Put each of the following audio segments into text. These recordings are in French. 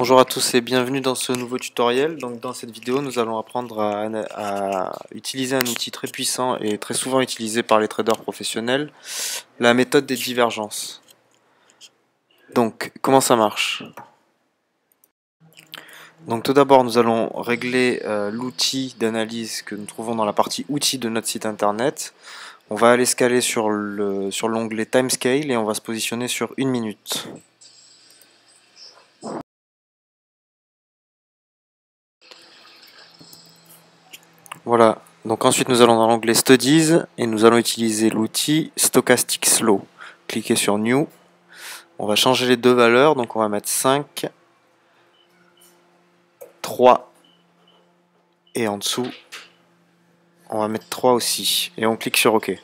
Bonjour à tous et bienvenue dans ce nouveau tutoriel. Donc dans cette vidéo, nous allons apprendre à utiliser un outil très puissant et très souvent utilisé par les traders professionnels, la méthode des divergences. Donc comment ça marche? Donc tout d'abord, nous allons régler l'outil d'analyse que nous trouvons dans la partie outils de notre site internet. On va aller scaler sur l'onglet Timescale et on va se positionner sur 1 minute. Voilà, donc ensuite nous allons dans l'onglet Studies et nous allons utiliser l'outil Stochastic Slow. Cliquez sur New, on va changer les deux valeurs, donc on va mettre 5, 3 et en dessous on va mettre 3 aussi et on clique sur OK.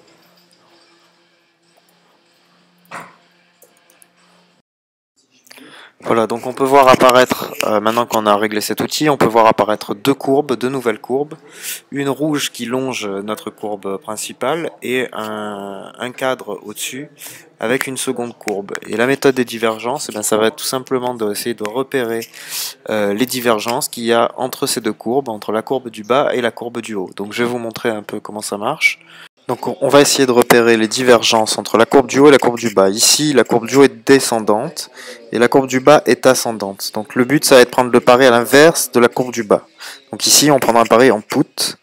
Voilà, donc on peut voir apparaître, maintenant qu'on a réglé cet outil, on peut voir apparaître deux nouvelles courbes. Une rouge qui longe notre courbe principale et un cadre au-dessus avec une seconde courbe. Et la méthode des divergences, eh bien, ça va être tout simplement d'essayer de repérer les divergences qu'il y a entre ces deux courbes, entre la courbe du bas et la courbe du haut. Donc je vais vous montrer un peu comment ça marche. Donc on va essayer de repérer les divergences entre la courbe du haut et la courbe du bas. Ici, la courbe du haut est descendante et la courbe du bas est ascendante. Donc le but, ça va être de prendre le pari à l'inverse de la courbe du bas. Donc ici, on prendra un pari en put.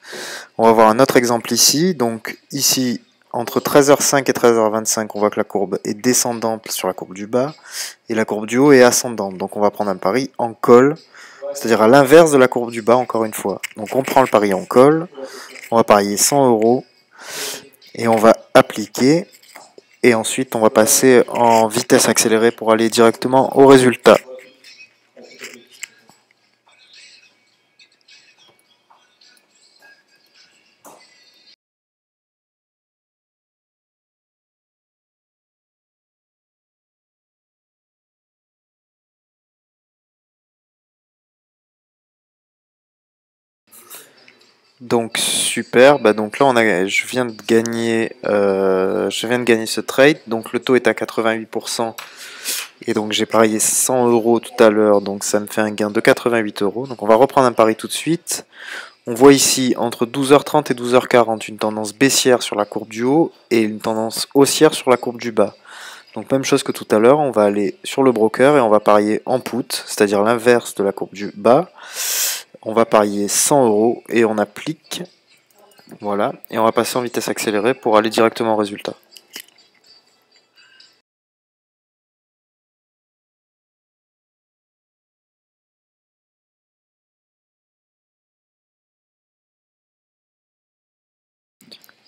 On va voir un autre exemple ici. Donc ici, entre 13h05 et 13h25, on voit que la courbe est descendante sur la courbe du bas et la courbe du haut est ascendante. Donc on va prendre un pari en call, c'est-à-dire à l'inverse de la courbe du bas, encore une fois. Donc on prend le pari en call, on va parier 100 € et on va appliquer. Et ensuite, on va passer en vitesse accélérée pour aller directement au résultat. Donc super, donc là je viens de gagner ce trade, donc le taux est à 88% et donc j'ai parié 100 € tout à l'heure, donc ça me fait un gain de 88 €. Donc on va reprendre un pari tout de suite. On voit ici entre 12h30 et 12h40 une tendance baissière sur la courbe du haut et une tendance haussière sur la courbe du bas. Donc même chose que tout à l'heure, on va aller sur le broker et on va parier en put, c'est-à-dire l'inverse de la courbe du bas. On va parier 100 € et on applique. Voilà, et on va passer en vitesse accélérée pour aller directement au résultat.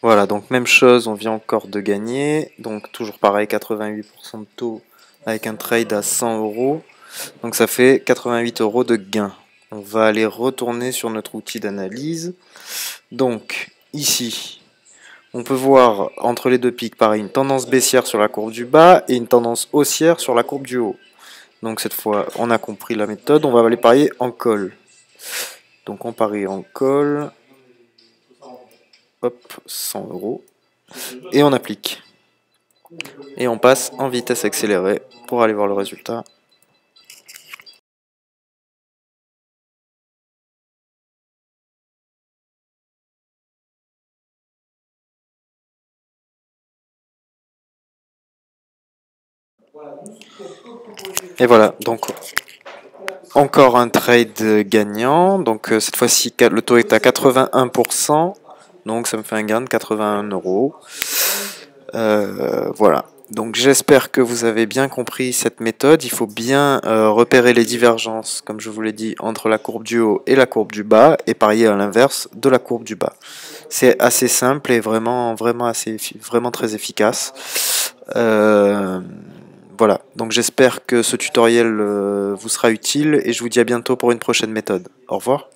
Voilà, donc même chose, on vient encore de gagner. Donc toujours pareil, 88% de taux avec un trade à 100 €. Donc ça fait 88 € de gain. On va aller retourner sur notre outil d'analyse. Donc ici, on peut voir entre les deux pics pareil une tendance baissière sur la courbe du bas et une tendance haussière sur la courbe du haut. Donc cette fois, on a compris la méthode, on va aller parier en call. Donc on parie en call. Hop, 100 € et on applique. Et on passe en vitesse accélérée pour aller voir le résultat. Et voilà, donc encore un trade gagnant. Donc cette fois-ci, le taux est à 81%. Donc ça me fait un gain de 81 €. Voilà. Donc j'espère que vous avez bien compris cette méthode. Il faut bien repérer les divergences, comme je vous l'ai dit, entre la courbe du haut et la courbe du bas et parier à l'inverse de la courbe du bas. C'est assez simple et vraiment très efficace. Voilà, donc j'espère que ce tutoriel vous sera utile et je vous dis à bientôt pour une prochaine méthode. Au revoir.